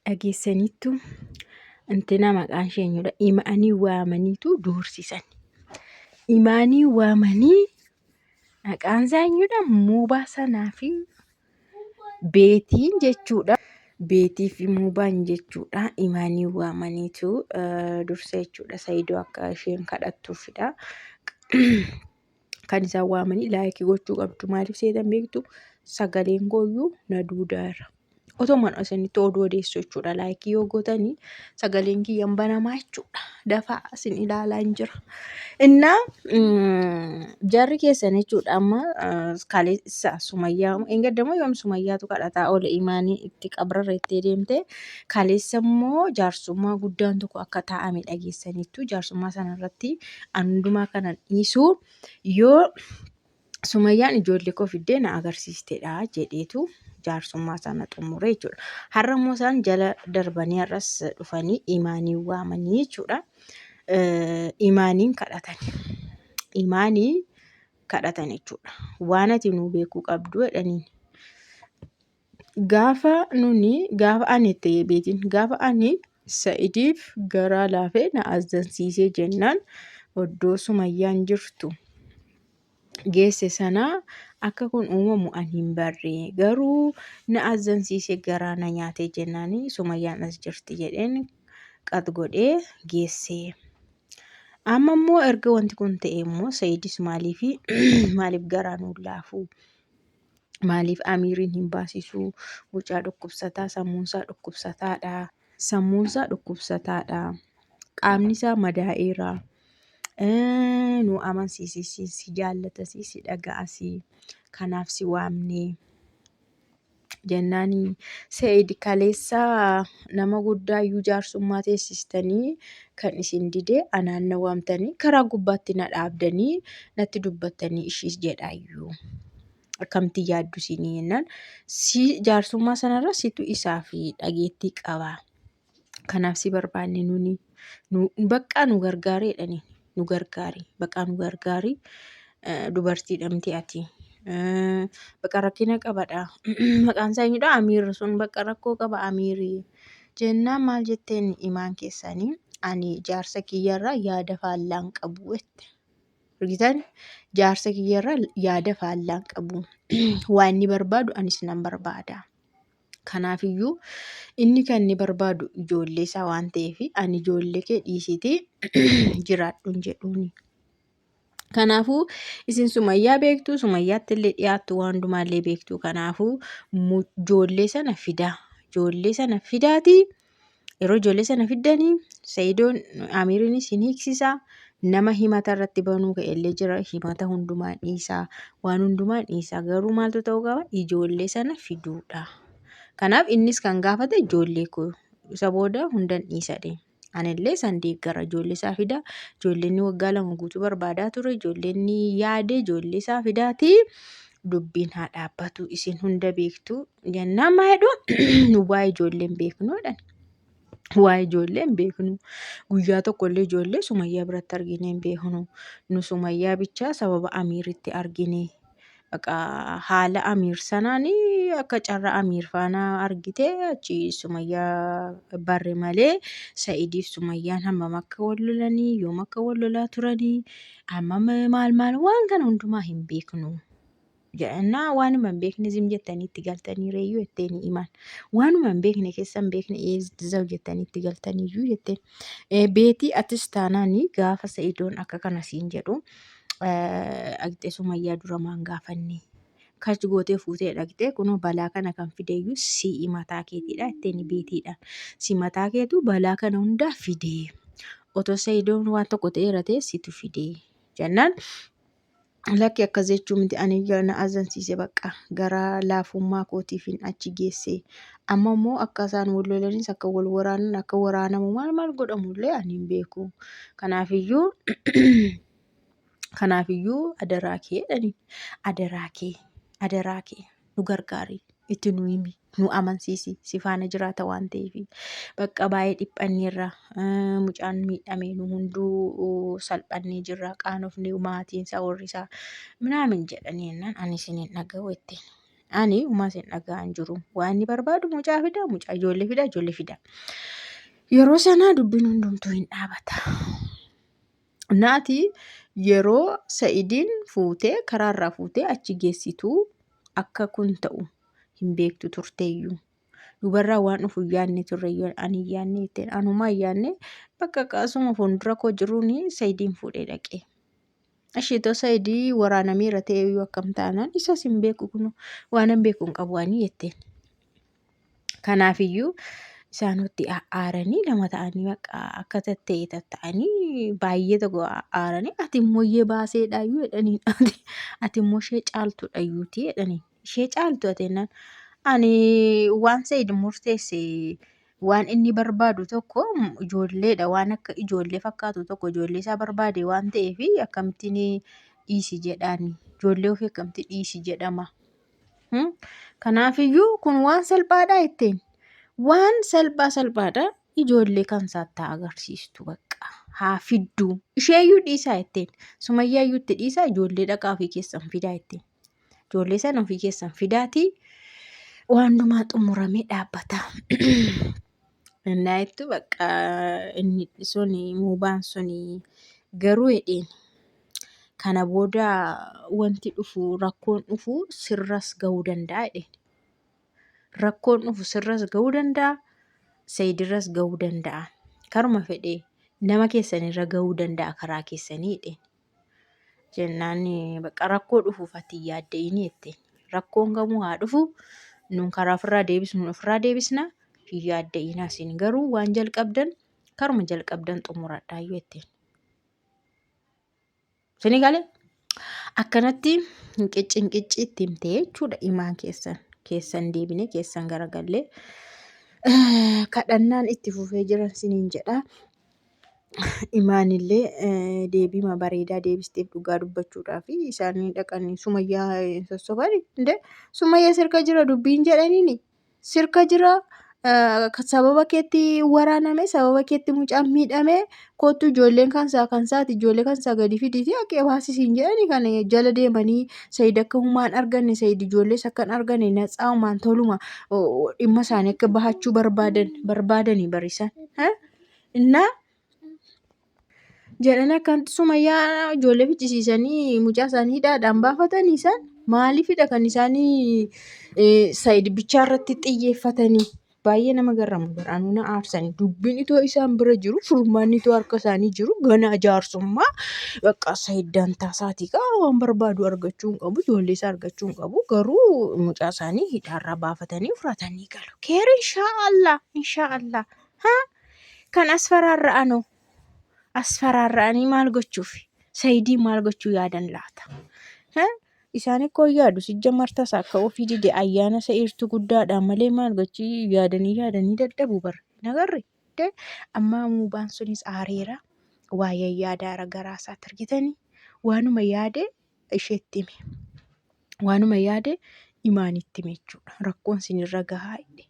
dhageessaniittu intina maqaan ishee eenyudha imaanii waamaniitu doorsisan. Imaanii waamanii maqaan isaa eenyudha Muubaa sanaa fi Beetiin jechuudha. Beetii fi Muubaan jechuudha. Imaanii waamaniitu dursa jechuudha. Saayidoo akka isheen kadhattuufidha. Kan isaan waamanii laayikii gochuu qabdu. Maaliif seetan beektu? Sagaleen kooyyuu na duudaara. Otomaan isinitti oduu odeessu jechuudha. Laayikii yoo gootanii sagaleen kiyyan banamaa jechuudha. Dafaa isin ilaalaa hin jira. Innaa jarri keessan jechuudha. Amma kaleessa Sumayyaa eeggaddamoo yoom Sumayyaatu kadhataa oole imaanii itti qabrarreettee deemte. Kaleessa immoo jaarsummaa guddaan tokko akka taa'ame dhageessaniittu jaarsummaa sanarratti hundumaa kana dhiisuu yoo Sumayyaan ijoollee koo fiddee na agarsiistedha jedheetu jaarsummaa sana xumure jechuudha. Har'a immoo isaan jala darbanii har'as dhufanii imaanii waamanii jechuudha. Imaaniin kadhatan. Imaanii kadhatan jechuudha. Waan ati nuu beekuu qabdu jedhaniin. Gaafa ani itti beetiin gaafa ani Sa'idiif garaa laafee na azzansiisee jennaan oddoo Sumayyaan jirtu. Geesse sana akka kun uumamu ani hin barree garuu na azzansiisee garaa na nyaatee jennaani Sumayyaan as jirti jedheen qat godhee geesse. Amma immoo erga wanti kun ta'e immoo Sayidis maaliif garaa nuun laafu? Maaliif Amiiriin hin baasisuu? Mucaa dhukkubsataa sammuunsaa dhukkubsataadha. Qaamni isaa madaa'eera. Nu amansiisisi si jaallatasi si dhaga'asi kanaaf si waamne jennaani. Sayid kaleessa nama guddaa iyyuu jaarsummaa teessistanii kan isin dide anaan na waamtanii karaa gubbaatti na dhaabdanii natti dubbattanii ishiis jedhaayyuu. Akkamti yaaddu isinii jennaan si jaarsummaa sanarra situ isaa fi dhageettii qaba. Kanaaf si barbaanne nuni bakka nu gargaaree jedhanii. Nu gargaari bakka nu gargaari dubartii dhamte ati bakka rakkina qabadha maqaan isaa eenyudha Amiir sun bakka rakkoo qaba Amiirii jennaan maal jetteen imaan keessanii ani jaarsa kiyyarraa yaada faallaan qabu jette. Argitan jaarsa kiyyarraa yaada faallaan qabu waan inni barbaadu anis nan barbaada. Kanaafiyyuu inni kan inni barbaadu ijoollee isaa waan ta'eef ani ijoollee kee dhiisitii jiraadhuun jedhuuni. Kanaafuu isin Sumayyaa beektu Sumayyaatti illee dhiyaattu waan hundumaallee beektu. Kanaafuu ijoollee sana fidaa. Ijoollee sana fidaati. Yeroo ijoollee sana fiddanii Sayidoon Amiiriinis hin hiiksisaa. Nama himata irratti banuu ka'ellee jira. Himata hundumaan dhiisaa. Waan hundumaan dhiisaa. Garuu maaltu ta'uu qaba? Ijoollee sana fiduudha. Kanaaf innis kan gaafate ijoollee koo isa booda hundan dhiisadhe. Anillee san deeggara ijoollee isaa fida. Ijoolleen waggaa 2 guutuu barbaadaa ture. Ijoolleen yaade ijoollee isaa fidaati. Dubbiin haa dhaabbatu isin hunda beektu. Jennaan maa jedhu waa'ee ijoolleen beeknuudhaan. Waa'ee ijoolleen beeknu. Guyyaa tokkollee ijoollee Sumayyaa biratti argine hin beeknu. Nu Sumayyaa bichaa sababa Amiiritti argine. Haala Amiir sanaanii akka carraa Amiir faana argite achi Sumayyaa barre malee Sa'idiif Sumayyaan hammam akka wal lolanii yoom akka wal lolaa turanii hammam maal waan kana hundumaa hin beeknu. Jennaa waanuma hin beekne zim jettanii itti galtanii reeyyuu jetteen himan. Waanuma hin beekne keessan beekne eezza jettanii itti galtaniiyyuu jetteen. Beetii atis taanaanii gaafa Sa'idoon akka kana siin jedhu. Dhaqxee Sumayyaa dura maan gaafanne kachi gootee fuutee dhaqxee kunoo balaa kana kan fideeyyuu si mataa keetiidha jetteen beetiidha. Si mataa keetu balaa kana hundaa fidee otoo Sayidoon waan tokko ta'eera ta'e situ fidee jennaan. Lakki akkas jechuun miti ani na azzansiise bakka gara laafummaa kootiifin achi geesse. Amma immoo akka isaan wal lolanis akka wal waraanan akka waraanamu maal godhamullee ani hin beeku. Kanaafiyyuu adaraa kee jedhanii adaraa kee nu gargaari itti nu himi nu amansiisi si faana jiraata waan ta'eef bakka baay'ee dhiphanneerra mucaan miidhame nu hunduu salphannee jirra qaanofnee maatiin isaa warri isaa minaamin jedhanii jennaan ani isiniin dhaga'u jetteen. Ani uumaa isin dhagaa hin jiru. Waan inni barbaadu mucaa fida, mucaa ijoollee fida, ijoollee fida. Yeroo sanaa dubbiin hundumtuu hin dhaabata. Naati yeroo Sa'idiin fuutee karaarraa fuutee achi geessituu akka kun ta'u hin beektu turteeyyuu. Dubarraa waan dhufu yaadne turreeyyuu ani yaadne ittiin anumaa yaadne bakka qaasuma fuuldura koo jiruun Sa'idiin fuudhee dhaqee. Ashitoo Sa'idii waraanameera ta'eyyuu akkam taanaan isas hin beeku kun waan hin beeku hin qabu ani jetteen. Kanaafiyyuu isaanitti aaranii lama ta'anii akka ta'e tatta'anii baay'ee tokko aaranii ati immoo baaseedhaayyuu jedhanii ati immoo ishee caaltuudhaayyuutii jedhanii ishee caaltu ateennan ani waan Sa'id murteesse waan inni barbaadu tokko ijoolleedha waan akka ijoollee fakkaatu tokko ijoollee isaa barbaade waan ta'eef akkamittiin dhiisi jedhaani ijoollee ofii akkamitti dhiisi jedhama. Kanaafiyyuu kun waan salphaadha jetteen. Waan salphaadha ijoollee kan isaatti agarsiistu bakka haa fidduu isheeyyuu dhiisaa jetteen Sumayyaayyuu itti dhiisaa ijoollee dhaqaa ofii keessan fidaa jetteen ijoollee sana ofii keessan fidaatii waan dhumaa xumuramee dhaabbata. Innaa jettu bakka inni suni muubaan suni garuu jedheen kana booda wanti dhufu rakkoon dhufu sirras gahuu danda'a jedheen. Rakkoon dhufu sirras gahuu danda'a, Sa'idirras gahuu danda'a. Karuma fedhee nama keessanirra gahuu danda'a karaa keessanii jedheen. Jennaan bakka rakkoo dhufuuf ati yaadda'ini jetteen. Rakkoon kamuu haa dhufu nuun karaa ofirraa deebisnu ofirraa deebisna hin yaadda'inaa isin garuu waan jalqabdan karuma jalqabdan xumuradhaayyuu jetteen. Isinii galee akkanatti hinqicci itti himtee jechuudha imaan keessan deebine keessan garagallee kadhannaan itti fufee jiran siniin jedha. Imaanillee deebima bareedaa deebisteef dhugaa dubbachuudhaaf isaanii dhaqanii Sumayyaa sossobani Sumayyaa sirka jira dubbiin jedhaniini sirka jira sababa keetti waraaname sababa keetti mucaan miidhame kootu ijoolleen kansaati ijoollee kansaa gadi fidiiti haqee baasisiin jedhani kana jala deemanii Sa'id akka humaan arganne Sa'id ijoollees akkan arganne natsaahumaan toluma dhimma isaanii akka bahachuu barbaadanii barisan. Innaa jedhan akkanti Sumayyaa ijoollee fichisiisanii mucaa isaanii hidhaadhaan baafatanii isaan maaliifidha kan isaanii Sa'id bichaa irratti xiyyeeffatanii baay'ee nama garramu biraanuu na aarsanii dubbiin itoo isaan bira jiru furmaanni itoo harka isaanii jiru gana jaarsummaa bakka Sa'id dantaa isaatii waan barbaadu argachuu hin qabu ijoollee isaa argachuu hin qabu garuu mucaa isaanii hidhaarraa baafatanii fudhatanii galu. Keer inshaallah kan asfaraarra'anii maal gochuuf Sa'idii maal gochuu yaadan laata? Isaan akkoo yaadu sijja martasaa akka ofii dide ayyaana sa'irtu guddaadhaan malee maal gochii yaadanii dadhabuu bara nagarre amma muubaan sunis aareera waa'ee yaadaara garaasaatti argitanii waanuma yaade isheetti hime waanuma yaade imaanitti hime jechuudha rakkoon sinirra gahaa jedhe